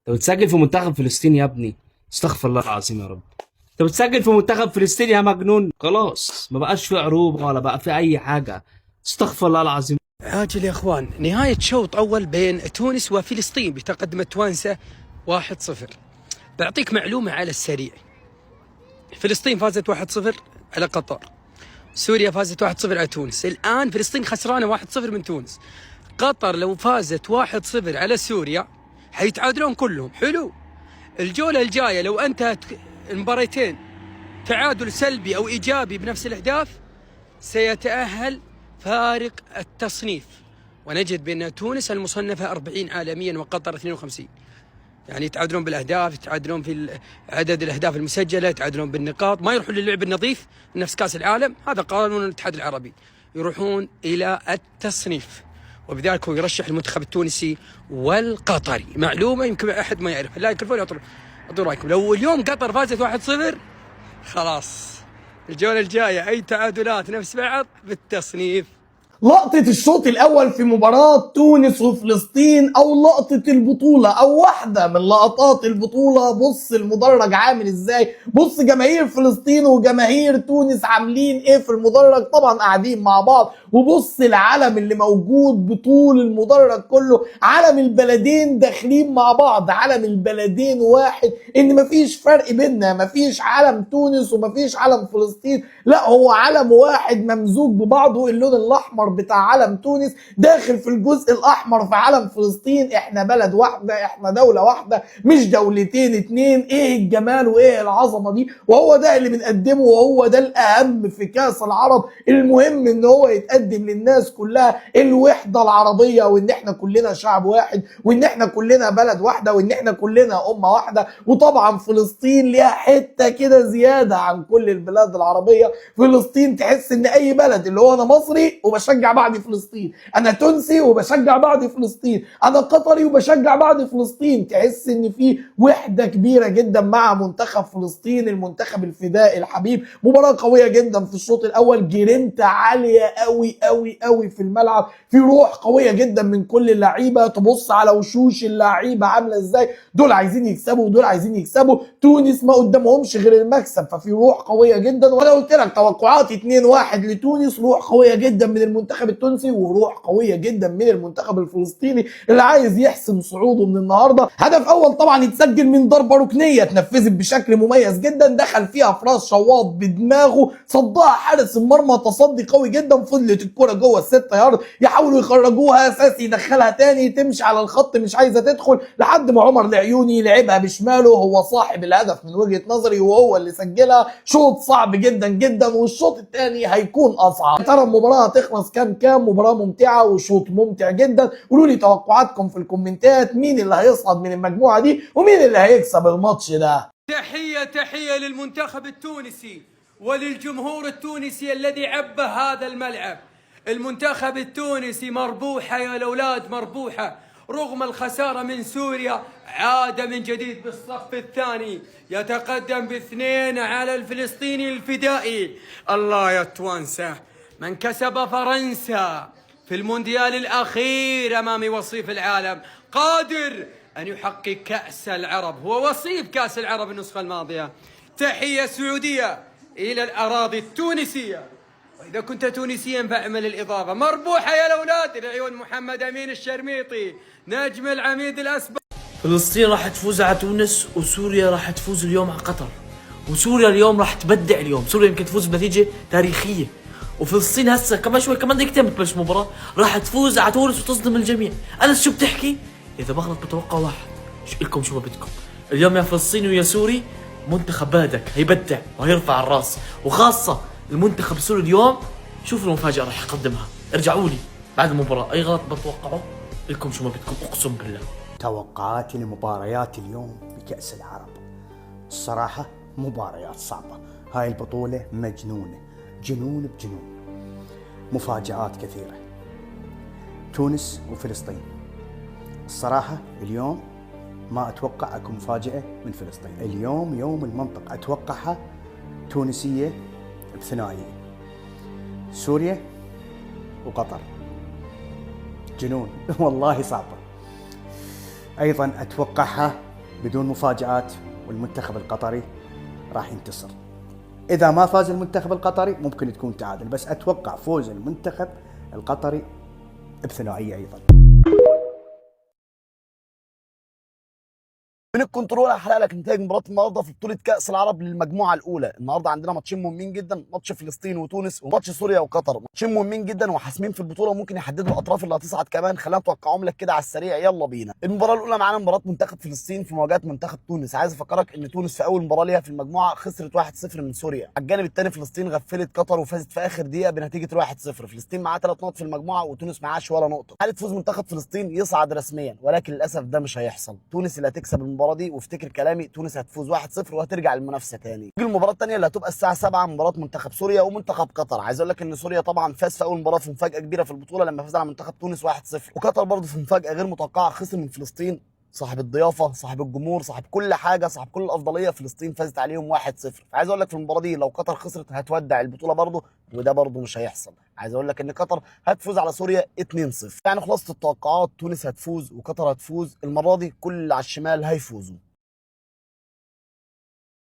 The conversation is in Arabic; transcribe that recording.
انت بتسجل في منتخب فلسطين يا ابني. استغفر الله العظيم يا رب. انت بتسجل في منتخب فلسطين يا مجنون. خلاص ما بقاش في عروبه ولا بقى في اي حاجه. استغفر الله العظيم. عاجل يا اخوان، نهاية شوط اول بين تونس وفلسطين بتقدم التوانسة 1-0. بعطيك معلومة على السريع. فلسطين فازت 1-0 على قطر. سوريا فازت 1-0 على تونس. الان فلسطين خسرانة 1-0 من تونس. قطر لو فازت 1-0 على سوريا حيتعادلون كلهم. حلو. الجولة الجاية لو انتهت المباريتين تعادل سلبي او ايجابي بنفس الاهداف سيتأهل فارق التصنيف، ونجد بأن تونس المصنفة 40 عالميا وقطر 52. يعني يتعادلون بالأهداف، يتعادلون في عدد الأهداف المسجلة، يتعادلون بالنقاط، ما يروحون للعب النظيف نفس كأس العالم. هذا قانون الاتحاد العربي. يروحون إلى التصنيف، وبذلك هو يرشح المنتخب التونسي والقطري. معلومة يمكن أحد ما يعرف. لا يكلفون. أعطوا رأيكم. لو اليوم قطر فازت 1-0 خلاص الجولة الجاية أي تعادلات نفس بعض بالتصنيف. لقطة الشوط الأول في مباراة تونس وفلسطين أو لقطة البطولة أو واحدة من لقطات البطولة. بص المدرج عامل إزاي، بص جماهير فلسطين وجماهير تونس عاملين إيه في المدرج. طبعا قاعدين مع بعض، وبص العلم اللي موجود بطول المدرج كله، علم البلدين داخلين مع بعض، علم البلدين واحد، إن مفيش فرق بيننا، مفيش علم تونس ومفيش علم فلسطين، لا هو علم واحد ممزوج ببعضه. اللون الأحمر بتاع علم تونس داخل في الجزء الاحمر في علم فلسطين. احنا بلد واحده، احنا دوله واحده، مش دولتين اتنين. ايه الجمال وايه العظمه دي. وهو ده اللي بنقدمه، وهو ده الاهم في كاس العرب. المهم ان هو يتقدم للناس كلها الوحده العربيه، وان احنا كلنا شعب واحد، وان احنا كلنا بلد واحده، وان احنا كلنا امه واحده. وطبعا فلسطين ليها حته كده زياده عن كل البلاد العربيه. فلسطين تحس ان اي بلد، اللي هو انا مصري وبشجع بعض فلسطين، انا تونسي وبشجع بعض فلسطين، انا قطري وبشجع بعض فلسطين. تحس ان في وحده كبيره جدا مع منتخب فلسطين، المنتخب الفدائي الحبيب. مباراه قويه جدا في الشوط الاول، جرينتا عاليه قوي قوي قوي في الملعب، في روح قويه جدا من كل اللعيبه. تبص على وشوش اللعيبه عامله ازاي، دول عايزين يكسبوا ودول عايزين يكسبوا. تونس ما قدامهمش غير المكسب، ففي روح قويه جدا. وانا قلت لك توقعاتي 2-1 لتونس. روح قويه جدا من المنتخب التونسي، وروح قويه جدا من المنتخب الفلسطيني اللي عايز يحسم صعوده من النهارده. هدف اول طبعا يتسجل من ضربه ركنيه اتنفذت بشكل مميز جدا، دخل فيها فراس شواط بدماغه، صدها حارس المرمى تصدي قوي جدا. فضلت الكره جوه ال6 يارد، يحاولوا يخرجوها، اساسي يدخلها تاني، تمشي على الخط مش عايزه تدخل، لحد ما عمر العيوني لعبها بشماله. هو صاحب الهدف من وجهه نظري، وهو اللي سجلها. شوط صعب جدا جدا، والشوط الثاني هيكون اصعب. ترى المباراه هتخلص كام مباراه ممتعه وشوط ممتع جدا. قولوا لي توقعاتكم في الكومنتات، مين اللي هيصعد من المجموعه دي ومين اللي هيكسب الماتش ده. تحية للمنتخب التونسي وللجمهور التونسي الذي عبى هذا الملعب. المنتخب التونسي مربوحة يا الأولاد، مربوحة. رغم الخسارة من سوريا عاد من جديد بالصف الثاني، يتقدم ب2 على الفلسطيني الفدائي. الله يا توانسة، من كسب فرنسا في المونديال الأخير أمام وصيف العالم قادر أن يحقق كأس العرب. هو وصيف كأس العرب النسخة الماضية. تحية سعودية إلى الأراضي التونسية، وإذا كنت تونسيا فاعمل الإضافة. مربوحة يا الأولاد لعيون محمد أمين الشرميطي نجم العميد الأسبق. فلسطين راح تفوز على تونس، وسوريا راح تفوز اليوم على قطر. وسوريا اليوم راح تبدع اليوم، سوريا يمكن تفوز بنتيجة تاريخية. وفلسطين هسه كمان شوي، كمان دقيقتين بتبلش المباراة، راح تفوز على تونس وتصدم الجميع. أنا شو بتحكي؟ إذا بغلط بتوقع واحد، لكم شو ما بدكم. اليوم يا فلسطيني ويا سوري منتخب بلدك هيبدع وهيرفع الراس، وخاصة المنتخب السوري اليوم. شوفوا المفاجأة راح يقدمها. ارجعوا لي بعد المباراة، أي غلط بتوقعه لكم شو ما بدكم، أقسم بالله. توقعاتي لمباريات اليوم بكأس العرب، الصراحة مباريات صعبة. هاي البطولة مجنونة، جنون بجنون، مفاجآت كثيرة. تونس وفلسطين، الصراحة اليوم ما أتوقع أكو مفاجأة من فلسطين. اليوم يوم المنطق، أتوقعها تونسية بثنائية. سوريا وقطر جنون والله صعبة. أيضا أتوقعها بدون مفاجآت، والمنتخب القطري راح ينتصر. إذا ما فاز المنتخب القطري ممكن تكون تعادل، بس أتوقع فوز المنتخب القطري بثنائية أيضا. من الكنترول هحرق لك نتائج مباراه النهارده في بطوله كاس العرب للمجموعه الاولى. النهارده عندنا ماتشين مهمين جدا، ماتش فلسطين وتونس وماتش سوريا وقطر. ماتشين مهمين جدا وحاسمين في البطوله وممكن يحددوا الاطراف اللي هتصعد كمان. خلينا نتوقعهم لك كده على السريع، يلا بينا. المباراه الاولى معانا مباراه منتخب فلسطين في مواجهه منتخب تونس. عايز افكرك ان تونس في اول مباراه ليها في المجموعه خسرت 1-0 من سوريا. على الجانب الثاني فلسطين غفلت قطر وفازت في اخر دقيقه بنتيجه 1-0. فلسطين معاها 3 نقط في المجموعه وتونس معاهاش ولا نقطه. حاله فوز منتخب فلسطين يصعد رسميا، ولكن للاسف ده مش هيحصل. تونس اللي هتكسب المباراه دي، وافتكر كلامي، تونس هتفوز 1-0 وهترجع للمنافسه تاني. المباراه الثانيه اللي هتبقى الساعه 7 مباراه منتخب سوريا ومنتخب قطر. عايز اقول لك ان سوريا طبعا فاز في اول مباراه في مفاجاه كبيره في البطوله لما فاز على منتخب تونس 1-0، وقطر برضه في مفاجاه غير متوقعه خسر من فلسطين. صاحب الضيافه، صاحب الجمهور، صاحب كل حاجه، صاحب كل الافضليه، فلسطين فازت عليهم 1-0. عايز اقول لك في المباراه دي لو قطر خسرت هتودع البطوله برضه، وده برضه مش هيحصل. عايز اقول لك ان قطر هتفوز على سوريا 2-0. يعني خلاصه التوقعات تونس هتفوز وقطر هتفوز. المره دي كل اللي على الشمال هيفوزوا.